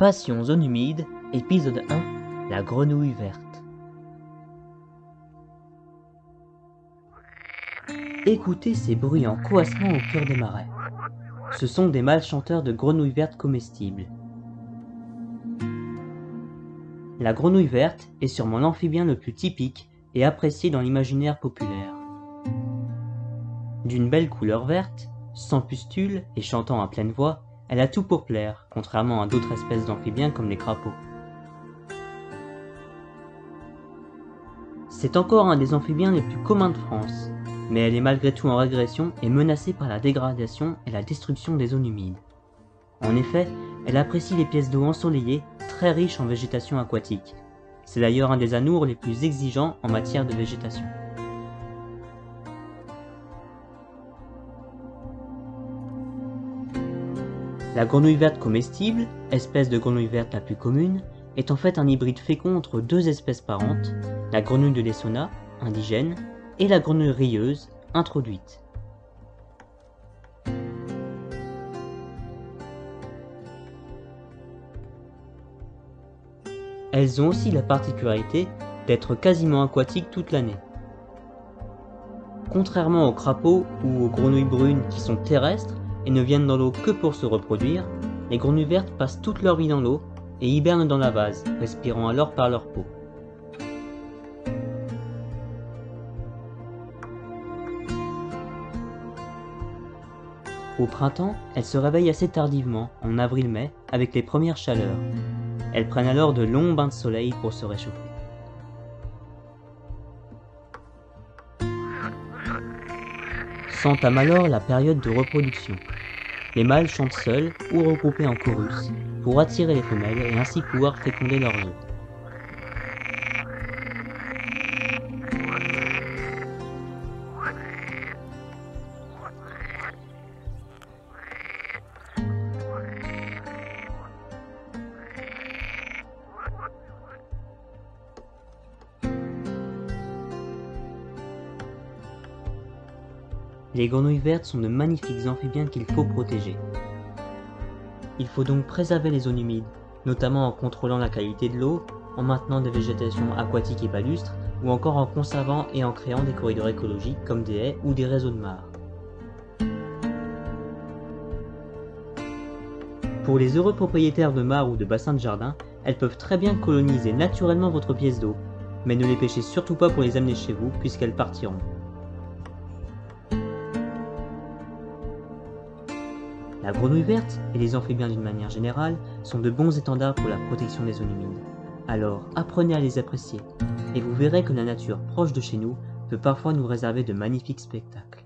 Passion zone humide, épisode 1, la grenouille verte. Écoutez ces bruyants coassements au cœur des marais. Ce sont des mâles chanteurs de grenouilles vertes comestibles. La grenouille verte est sûrement l'amphibien le plus typique et apprécié dans l'imaginaire populaire. D'une belle couleur verte, sans pustules et chantant à pleine voix, elle a tout pour plaire, contrairement à d'autres espèces d'amphibiens comme les crapauds. C'est encore un des amphibiens les plus communs de France, mais elle est malgré tout en régression et menacée par la dégradation et la destruction des zones humides. En effet, elle apprécie les pièces d'eau ensoleillées, très riches en végétation aquatique. C'est d'ailleurs un des anoures les plus exigeants en matière de végétation. La grenouille verte comestible, espèce de grenouille verte la plus commune, est en fait un hybride fécond entre deux espèces parentes, la grenouille de l'Essona, indigène, et la grenouille rieuse, introduite. Elles ont aussi la particularité d'être quasiment aquatiques toute l'année. Contrairement aux crapauds ou aux grenouilles brunes qui sont terrestres et ne viennent dans l'eau que pour se reproduire, les grenouilles vertes passent toute leur vie dans l'eau et hibernent dans la vase, respirant alors par leur peau. Au printemps, elles se réveillent assez tardivement, en avril-mai, avec les premières chaleurs. Elles prennent alors de longs bains de soleil pour se réchauffer. S'entame alors la période de reproduction. Les mâles chantent seuls ou regroupés en chorus pour attirer les femelles et ainsi pouvoir féconder leurs œufs. Les grenouilles vertes sont de magnifiques amphibiens qu'il faut protéger. Il faut donc préserver les zones humides, notamment en contrôlant la qualité de l'eau, en maintenant des végétations aquatiques et palustres, ou encore en conservant et en créant des corridors écologiques comme des haies ou des réseaux de mares. Pour les heureux propriétaires de mares ou de bassins de jardin, elles peuvent très bien coloniser naturellement votre pièce d'eau, mais ne les pêchez surtout pas pour les amener chez vous puisqu'elles partiront. La grenouille verte, et les amphibiens d'une manière générale, sont de bons étendards pour la protection des zones humides. Alors apprenez à les apprécier, et vous verrez que la nature proche de chez nous peut parfois nous réserver de magnifiques spectacles.